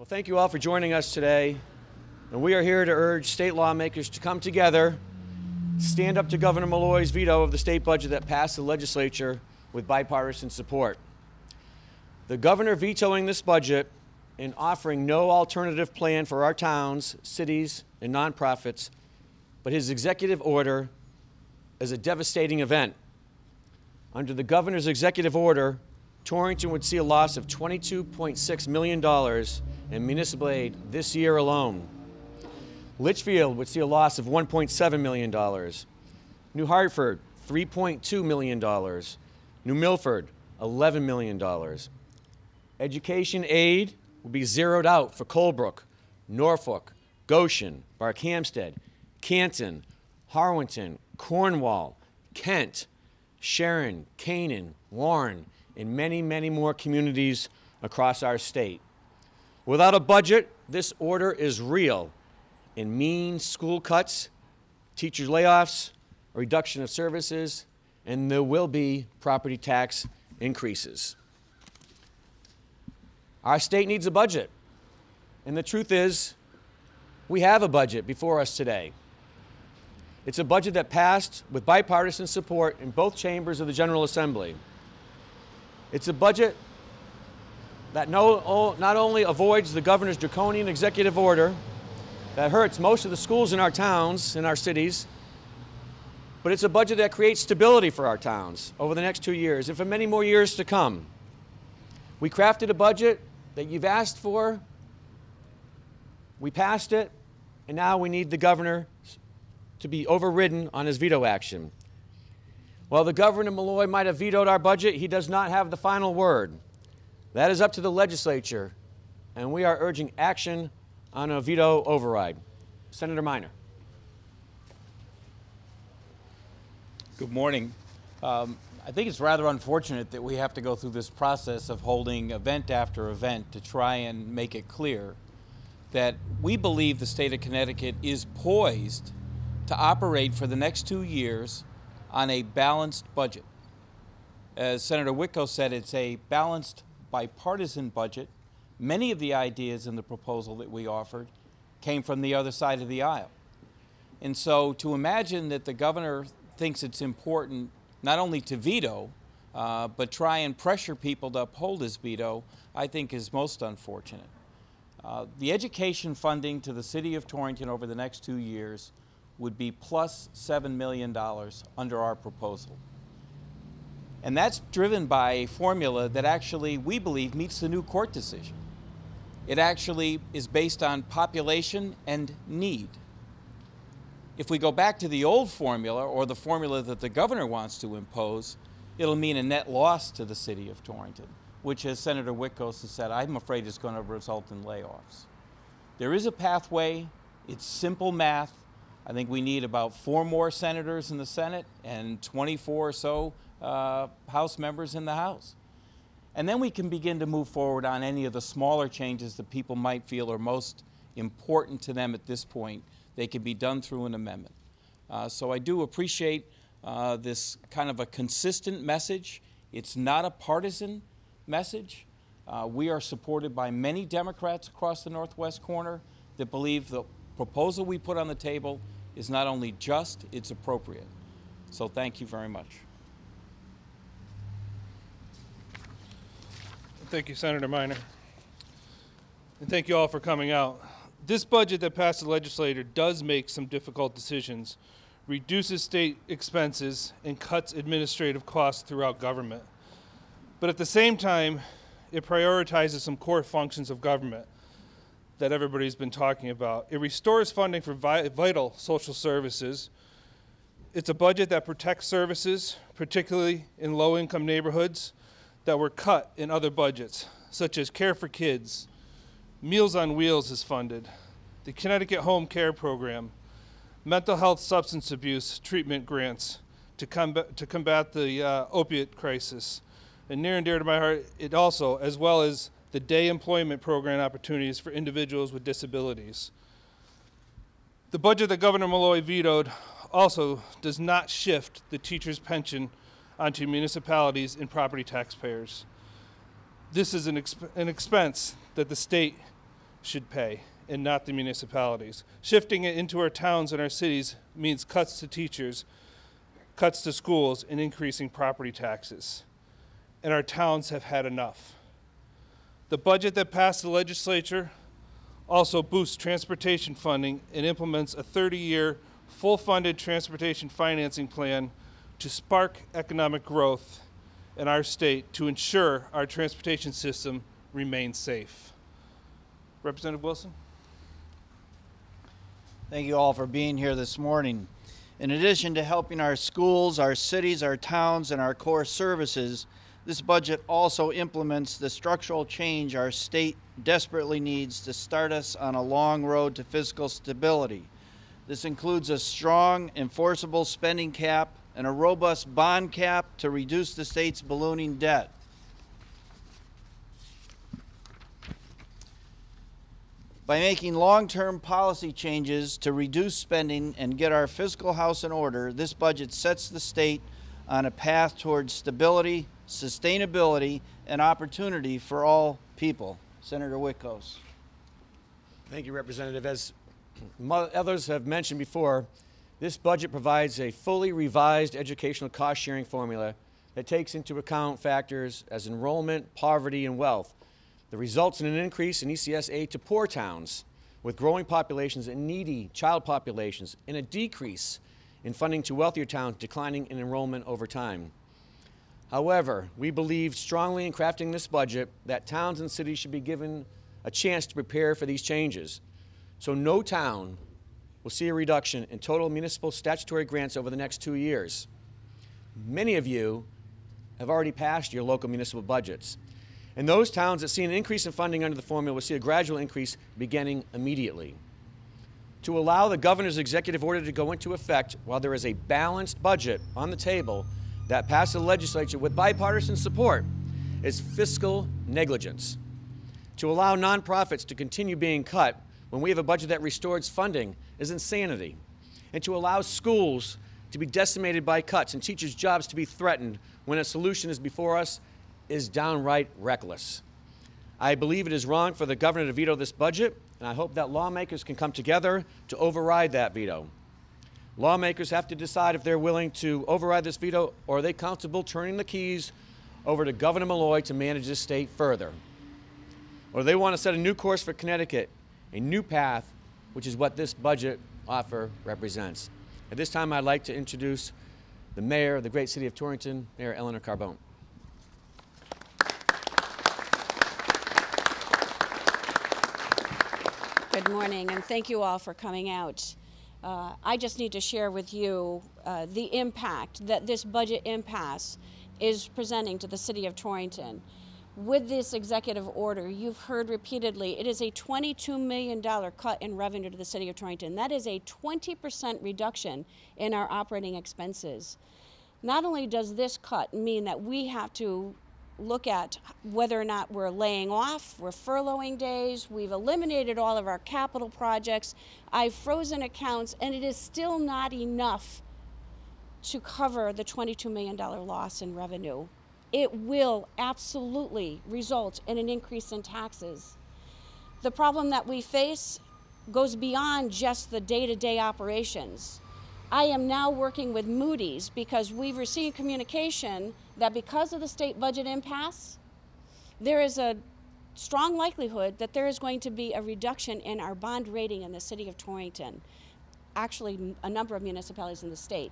Well, thank you all for joining us today. And we are here to urge state lawmakers to come together, stand up to Governor Malloy's veto of the state budget that passed the legislature with bipartisan support. The governor vetoing this budget and offering no alternative plan for our towns, cities, and nonprofits, but his executive order is a devastating event. Under the governor's executive order, Torrington would see a loss of $22.6 million in municipal aid this year alone. Litchfield would see a loss of $1.7 million. New Hartford, $3.2 million. New Milford, $11 million. Education aid will be zeroed out for Colebrook, Norfolk, Goshen, Barkhamsted, Canton, Harwinton, Cornwall, Kent, Sharon, Canaan, Warren, and many, many more communities across our state. Without a budget, this order is real and means school cuts, teachers' layoffs, a reduction of services, and there will be property tax increases. Our state needs a budget, and the truth is, we have a budget before us today. It's a budget that passed with bipartisan support in both chambers of the General Assembly. It's a budget that not only avoids the governor's draconian executive order that hurts most of the schools in our towns, in our cities, but it's a budget that creates stability for our towns over the next 2 years and for many more years to come. We crafted a budget that you've asked for, we passed it, and now we need the governor to be overridden on his veto action. While the Governor Malloy might have vetoed our budget, he does not have the final word. That is up to the legislature, and we are urging action on a veto override. Senator Minor. Good morning. I think it's rather unfortunate that we have to go through this process of holding event after event to try and make it clear that we believe the state of Connecticut is poised to operate for the next 2 years on a balanced budget. As Senator Witkos said, it's a balanced bipartisan budget. Many of the ideas in the proposal that we offered came from the other side of the aisle. And so to imagine that the governor thinks it's important not only to veto, but try and pressure people to uphold his veto, I think is most unfortunate. The education funding to the city of Torrington over the next 2 years would be plus $7 million under our proposal. And that's driven by a formula that actually, we believe, meets the new court decision. It actually is based on population and need. If we go back to the old formula, or the formula that the governor wants to impose, it'll mean a net loss to the city of Torrington, which, as Senator Witkos has said, I'm afraid is going to result in layoffs. There is a pathway. It's simple math. I think we need about 4 more senators in the Senate and 24 or so House members in the House. And then we can begin to move forward on any of the smaller changes that people might feel are most important to them at this point. They can be done through an amendment. So I do appreciate this kind of a consistent message. It's not a partisan message. We are supported by many Democrats across the Northwest corner that believe the proposal we put on the table is not only just, it's appropriate. So thank you very much. Thank you, Senator Minor. And thank you all for coming out. This budget that passed the legislature does make some difficult decisions, reduces state expenses, and cuts administrative costs throughout government. But at the same time, it prioritizes some core functions of government that everybody's been talking about. It restores funding for vital social services. It's a budget that protects services, particularly in low-income neighborhoods, that were cut in other budgets, such as Care for Kids, Meals on Wheels is funded, the Connecticut Home Care Program, mental health substance abuse treatment grants to combat the opiate crisis. And near and dear to my heart, it also, as well as the day employment program opportunities for individuals with disabilities. The budget that Governor Malloy vetoed also does not shift the teacher's pension onto municipalities and property taxpayers. This is an expense that the state should pay and not the municipalities. Shifting it into our towns and our cities means cuts to teachers, cuts to schools, and increasing property taxes. And our towns have had enough. The budget that passed the legislature also boosts transportation funding and implements a 30-year full-funded transportation financing plan to spark economic growth in our state to ensure our transportation system remains safe. Representative Wilson? Thank you all for being here this morning. In addition to helping our schools, our cities, our towns, and our core services, this budget also implements the structural change our state desperately needs to start us on a long road to fiscal stability. This includes a strong, enforceable spending cap and a robust bond cap to reduce the state's ballooning debt. By making long-term policy changes to reduce spending and get our fiscal house in order, this budget sets the state on a path towards stability, sustainability, and opportunity for all people. Senator Witkos. Thank you, Representative. As others have mentioned before, this budget provides a fully revised educational cost-sharing formula that takes into account factors as enrollment, poverty, and wealth. That results in an increase in ECS aid to poor towns with growing populations and needy child populations, and a decrease in funding to wealthier towns, declining in enrollment over time. However, we believe strongly in crafting this budget that towns and cities should be given a chance to prepare for these changes. So no town will see a reduction in total municipal statutory grants over the next 2 years. Many of you have already passed your local municipal budgets. And those towns that see an increase in funding under the formula will see a gradual increase beginning immediately. To allow the governor's executive order to go into effect while there is a balanced budget on the table that passed the legislature with bipartisan support is fiscal negligence. To allow nonprofits to continue being cut when we have a budget that restores funding is insanity. And to allow schools to be decimated by cuts and teachers' jobs to be threatened when a solution is before us is downright reckless. I believe it is wrong for the governor to veto this budget, and I hope that lawmakers can come together to override that veto. Lawmakers have to decide if they're willing to override this veto, or are they comfortable turning the keys over to Governor Malloy to manage this state further. Or do they want to set a new course for Connecticut, a new path, which is what this budget offer represents. At this time, I'd like to introduce the mayor of the great city of Torrington, Mayor Eleanor Carbone. Good morning, and thank you all for coming out. I just need to share with you the impact that this budget impasse is presenting to the city of Torrington. With this executive order, you've heard repeatedly, it is a $22 million cut in revenue to the city of Torrington. That is a 20% reduction in our operating expenses. Not only does this cut mean that we have to look at whether or not we're laying off, we're furloughing days, we've eliminated all of our capital projects, I've frozen accounts, and it is still not enough to cover the $22 million loss in revenue. It will absolutely result in an increase in taxes. The problem that we face goes beyond just the day-to-day operations. I am now working with Moody's because we've received communication that because of the state budget impasse, there is a strong likelihood that there is going to be a reduction in our bond rating in the city of Torrington, actually a number of municipalities in the state.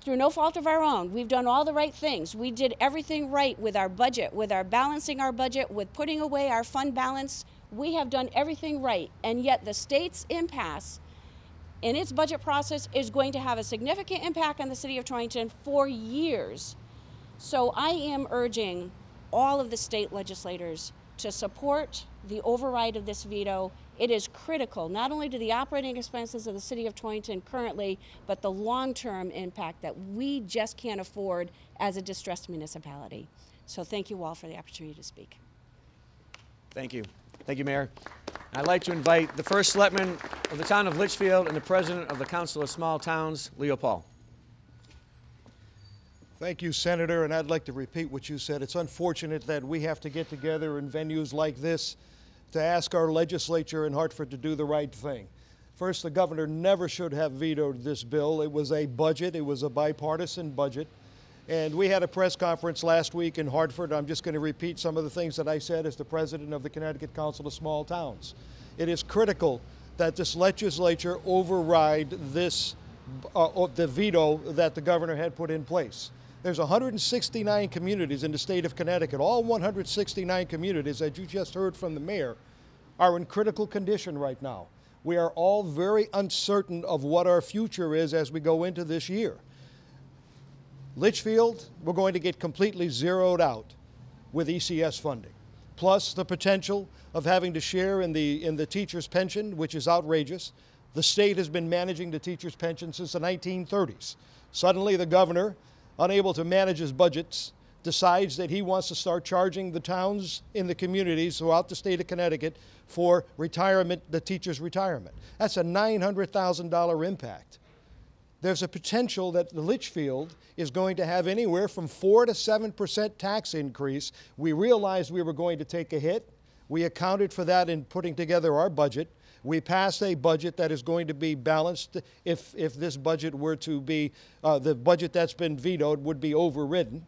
Through no fault of our own, we've done all the right things. We did everything right with our budget, with our balancing our budget, with putting away our fund balance. We have done everything right, and yet the state's impasse in its budget process is going to have a significant impact on the city of Torrington for years. So I am urging all of the state legislators to support the override of this veto. It is critical not only to the operating expenses of the city of Torrington currently, but the long-term impact that we just can't afford as a distressed municipality. So thank you all for the opportunity to speak. Thank you. Thank you, Mayor. I'd like to invite the First Selectman of the town of Litchfield and the President of the Council of Small Towns, Leo Paul. Thank you, Senator, and I'd like to repeat what you said. It's unfortunate that we have to get together in venues like this to ask our legislature in Hartford to do the right thing. First, the governor never should have vetoed this bill. It was a budget. It was a bipartisan budget. And we had a press conference last week in Hartford. I'm just going to repeat some of the things that I said as the president of the Connecticut Council of Small Towns. It is critical that this legislature override this, the veto that the governor had put in place. There's 169 communities in the state of Connecticut. All 169 communities, as you just heard from the mayor, are in critical condition right now. We are all very uncertain of what our future is as we go into this year. Litchfield, we're going to get completely zeroed out with ECS funding, plus the potential of having to share in the teacher's pension, which is outrageous. The state has been managing the teacher's pension since the 1930s. Suddenly the governor, unable to manage his budgets, decides that he wants to start charging the towns in the communities throughout the state of Connecticut for retirement, the teacher's retirement. That's a $900,000 impact. There's a potential that the Litchfield is going to have anywhere from 4 to 7% tax increase. We realized we were going to take a hit. We accounted for that in putting together our budget. We passed a budget that is going to be balanced. If this budget were to be, the budget that's been vetoed would be overridden.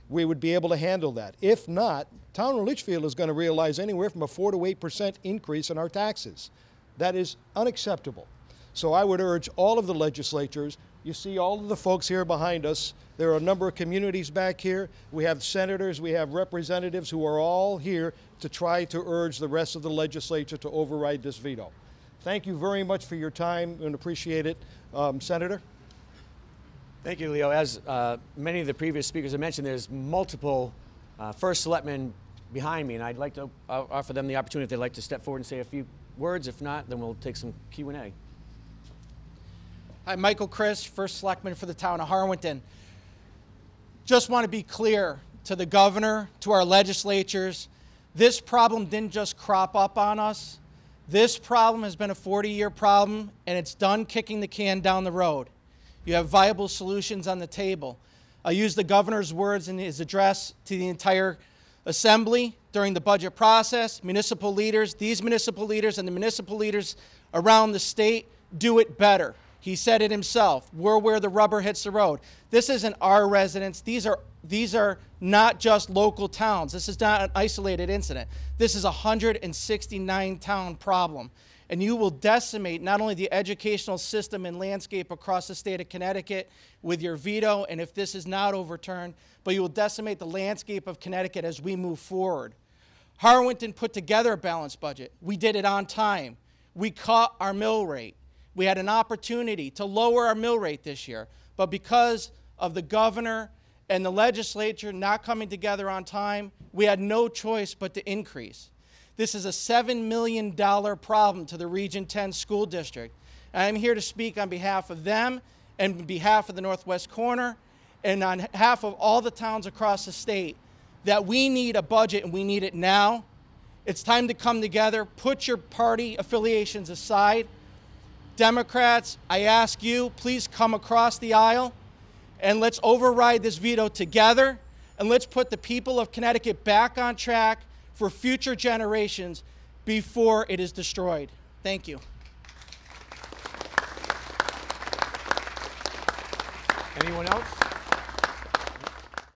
We would be able to handle that. If not, town of Litchfield is going to realize anywhere from a 4 to 8% increase in our taxes. That is unacceptable. So I would urge all of the legislatures, you see all of the folks here behind us, there are a number of communities back here, we have senators, we have representatives who are all here to try to urge the rest of the legislature to override this veto. Thank you very much for your time and appreciate it. Senator? Thank you, Leo. As many of the previous speakers have mentioned, there's multiple first selectmen behind me, and I'd like to offer them the opportunity if they'd like to step forward and say a few words. If not, then we'll take some Q&A. Hi, Michael Chris, First Selectman for the town of Harwinton. Just want to be clear to the governor, to our legislatures, this problem didn't just crop up on us. This problem has been a 40-year problem, and it's done kicking the can down the road. You have viable solutions on the table. I use the governor's words in his address to the entire assembly during the budget process. Municipal leaders, these municipal leaders and the municipal leaders around the state do it better. He said it himself. We're where the rubber hits the road. This isn't our residents. These are not just local towns. This is not an isolated incident. This is a 169-town problem. And you will decimate not only the educational system and landscape across the state of Connecticut with your veto, and if this is not overturned, but you will decimate the landscape of Connecticut as we move forward. Harwinton put together a balanced budget. We did it on time. We cut our mill rate. We had an opportunity to lower our mill rate this year, but because of the governor and the legislature not coming together on time, we had no choice but to increase. This is a $7 million problem to the Region 10 school district. And I'm here to speak on behalf of them and on behalf of the Northwest Corner and on behalf of all the towns across the state that we need a budget and we need it now. It's time to come together, put your party affiliations aside. Democrats, I ask you, please come across the aisle and let's override this veto together and let's put the people of Connecticut back on track for future generations before it is destroyed. Thank you. Anyone else?